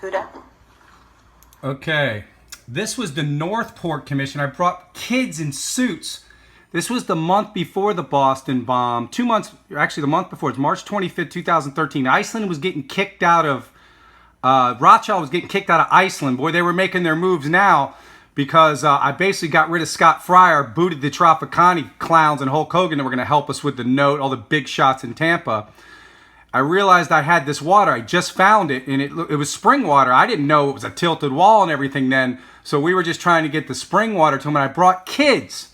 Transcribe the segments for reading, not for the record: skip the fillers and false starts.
Huda. Okay, this was the Northport Commission. I brought kids in suits. This was the month before the Boston bomb. 2 months, actually the month before. It's March 25th, 2013. Iceland was getting kicked out of, Rothschild was getting kicked out of Iceland. Boy, they were making their moves now because I basically got rid of Scott Fryer, booted the Tropicani clowns and Hulk Hogan that were going to help us with the note, all the big shots in Tampa. I realized I had this water. I just found it, and it was spring water. I didn't know it was a tilted wall and everything then, so we were just trying to get the spring water to them, and I brought kids.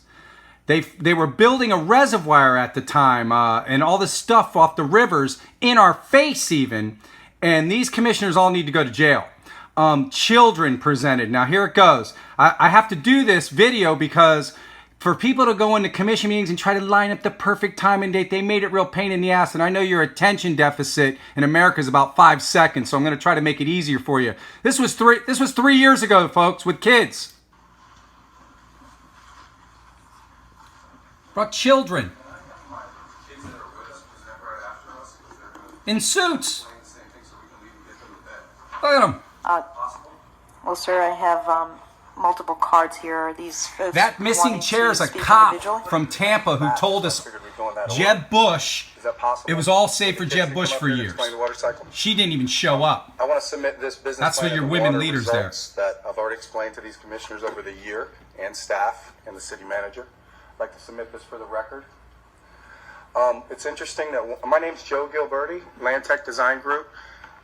They were building a reservoir at the time, and all this stuff off the rivers, in our face even, and these commissioners all need to go to jail. Children presented. Now here it goes. I have to do this video because for people to go into commission meetings and try to line up the perfect time and date, they made it real pain in the ass. And I know your attention deficit in America is about 5 seconds, so I'm going to try to make it easier for you. This was 3 years ago, folks, with kids. Brought children. In suits. Look at them. Well, sir, I have multiple cards here. Are these folks that missing chair is a cop from Tampa who told us Jeb Bush, it was all safe for Jeb Bush for years. She didn't even show up. I want to submit this business. That's for your women leaders there. That I've already explained to these commissioners over the year, and staff, and the city manager. I'd like to submit this for the record. It's interesting that my name's Joe Gilberti, Land Tech Design Group.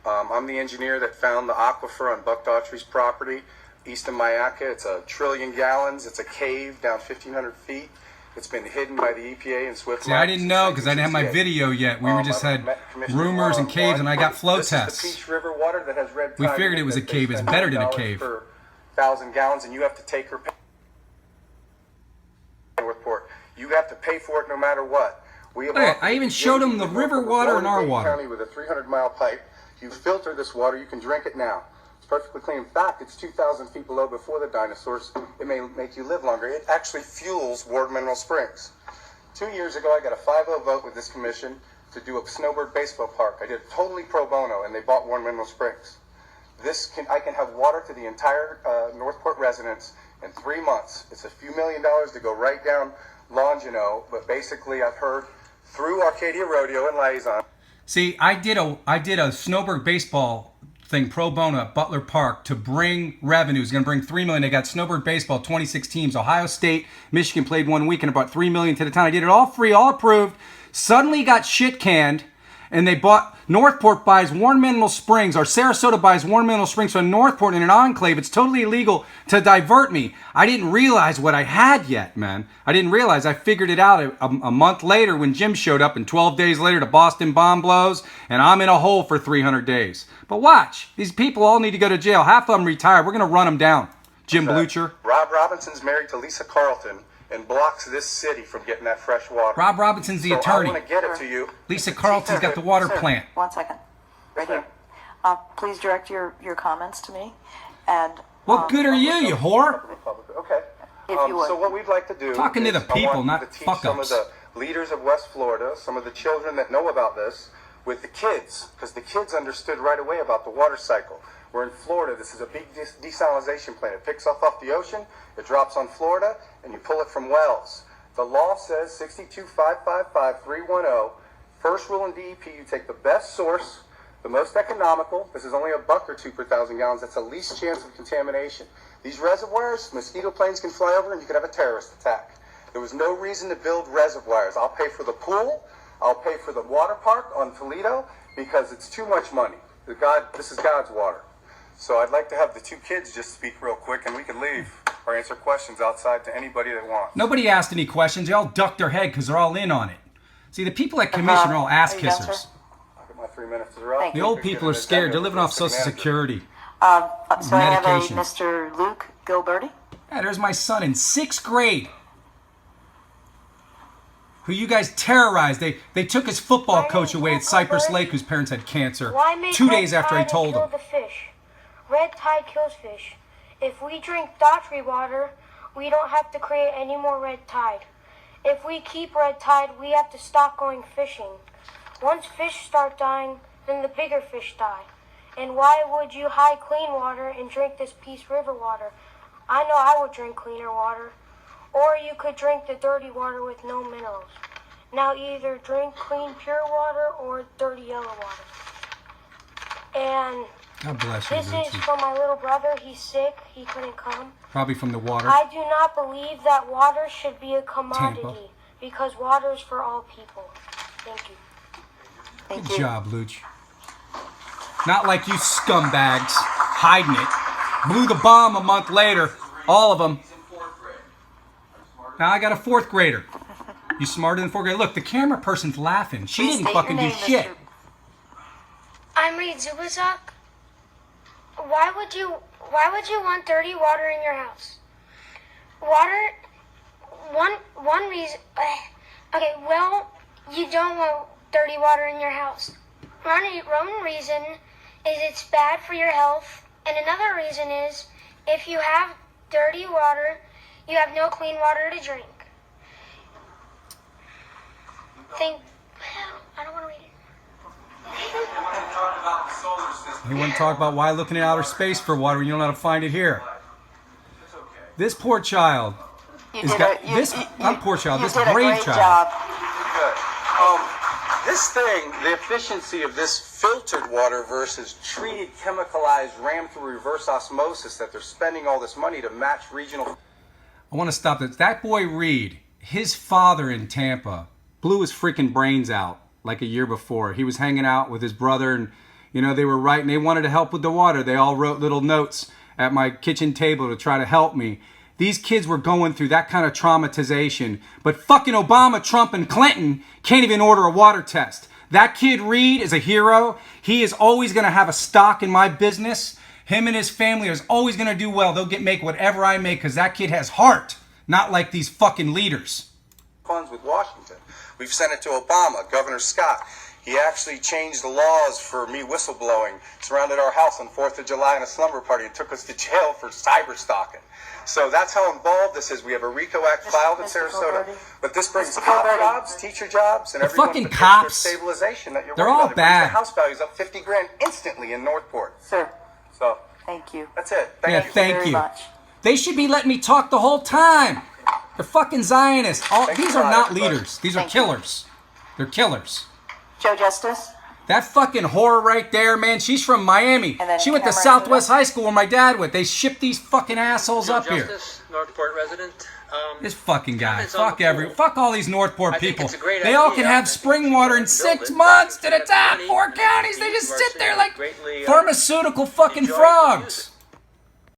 I'm the engineer that found the aquifer on Buck Daughtry's property east of Myakka. It's 1 trillion gallons. It's a cave down 1,500 feet. It's been hidden by the EPA and Swift. See, I didn't know because I didn't have my video yet. We just had rumors and caves, and I got flow tests. This is the Peach River water that has red tide. We figured it was a cave. It's better than a cave. Per 1,000 gallons, and you have to take her. Northport. You have to pay for it no matter what. I even showed them the river water and our water. County with a 300-mile pipe. You filter this water. You can drink it now. It's perfectly clean. In fact, it's 2,000 feet below before the dinosaurs. It may make you live longer. It actually fuels Ward Mineral Springs. 2 years ago, I got a 5-0 vote with this commission to do a snowbird baseball park. I did it totally pro bono, and they bought Ward Mineral Springs. I can have water to the entire Northport residents in 3 months. It's a few $1 million to go right down Longino, but basically I've heard through Arcadia Rodeo and Liaison. See, I did a snowbird baseball thing pro bono at Butler Park to bring revenue. It's going to bring $3 million. They got snowbird baseball, 26 teams. Ohio State, Michigan played 1 week and brought $3 million to the town. I did it all free, all approved. Suddenly got shit canned, and they bought. Northport buys Warren Mineral Springs, or Sarasota buys Warren Mineral Springs from Northport in an enclave. It's totally illegal to divert me. I didn't realize what I had yet, man. I didn't realize. I figured it out a month later when Jim showed up, and 12 days later the Boston bomb blows, and I'm in a hole for 300 days. But watch. These people all need to go to jail. Half of them retired. We're going to run them down. Jim Blucher. Rob Robinson's married to Lisa Carlton and blocks this city from getting that fresh water. Rob Robinson's the attorney. I want to get it to you. Lisa Carlton's got the water plant. 1 second. Right here. Please direct your comments to me. And what good are you whore? Okay. If you would. So what we'd like to do Talking to the people, not fuck-ups. Some of the leaders of West Florida, some of the children that know about this, with the kids, because the kids understood right away about the water cycle. We're in Florida. This is a big desalination plant. It picks off the ocean, it drops on Florida, and you pull it from wells. The law says 62555-310. First rule in DEP, you take the best source, the most economical. This is only $1 or $2 per 1,000 gallons. That's the least chance of contamination. These reservoirs, mosquito planes can fly over and you could have a terrorist attack. There was no reason to build reservoirs. I'll pay for the pool. I'll pay for the water park on Toledo because it's too much money. This is God's water. So I'd like to have the 2 kids just speak real quick, and we can leave or answer questions outside to anybody that wants. Nobody asked any questions. They all ducked their head because they're all in on it. See, the people at commission are all ass kissers. I'll get my 3 minutes to wrap. The old people are scared. They're living off Social Security. So I have a Mr. Luke Gilberti. Yeah, there's my son in 6th grade, who you guys terrorized. They took his football coach away at Cypress Lake, whose parents had cancer, 2 days after I told him. The fish. Red tide kills fish. If we drink Daughtry water, we don't have to create any more red tide. If we keep red tide, we have to stop going fishing. Once fish start dying, then the bigger fish die. And why would you hide clean water and drink this Peace River water? I know I would drink cleaner water. Or you could drink the dirty water with no minerals. Now either drink clean pure water or dirty yellow water. And God bless you, this is Lucy. for my little brother. He's sick. He couldn't come. Probably from the water. I do not believe that water should be a commodity Tampa. because water is for all people. Thank you. Thank Good you. job, Luch. Not like you scumbags hiding it. Blew the bomb a month later. All of them. Now I got a 4th grader. You smarter than 4th grader. Look, the camera person's laughing. She Please didn't state your fucking name, do shit. Mr. I'm Reed Zubazak. Why would you want dirty water in your house? Water, one reason. Okay, well, you don't want dirty water in your house. One reason is it's bad for your health, and another reason is if you have dirty water, you have no clean water to drink. I don't want to read it. He wouldn't talk about why looking at outer space for water when you don't know how to find it here. This poor child. You Has did got, a, you, this, you, not poor child, you this did a brave great child. job. Good. This thing, the efficiency of this filtered water versus treated, chemicalized, ran through reverse osmosis that they're spending all this money to match regional. I want to stop this. That boy Reed, his father in Tampa, blew his freaking brains out like a year before. He was hanging out with his brother and, you know, they were writing. They wanted to help with the water. They all wrote little notes at my kitchen table to try to help me. These kids were going through that kind of traumatization. But fucking Obama, Trump, and Clinton can't even order a water test. That kid Reed is a hero. He is always going to have a stock in my business. Him and his family is always going to do well. They'll make whatever I make because that kid has heart. Not like these fucking leaders. Funds with Washington. We've sent it to Obama, Governor Scott. He actually changed the laws for me whistleblowing, surrounded our house on 4th of July in a slumber party and took us to jail for cyber stalking. So that's how involved this is. We have a RICO Act filed in Mr. Sarasota, Gilberti. but this brings Mr. cop Gilberti. jobs, teacher jobs, and The everyone fucking with the cops, stabilization that you're they're worried all about. It brings bad. the house values up 50 grand instantly in Northport. Sir, So thank you. that's it. Yeah, Thank you. thank very you. much. They should be letting me talk the whole time. They're fucking Zionists. These are not leaders. These are Thank you. killers. They're killers. Joe Justice? That fucking whore right there, man, she's from Miami. And then She went to Cameron Southwest Huda. High School where my dad went. They ship these fucking assholes up here. Justice, Northport resident. This fucking guy. Comments on Fuck the pool. fuck all these Northport I think people. it's a great They all idea. can have I think spring we water should in build 6 it. months to If the we have top. money, 4 we can counties. They use just our sit there city like greatly, pharmaceutical fucking enjoy and frogs. use it.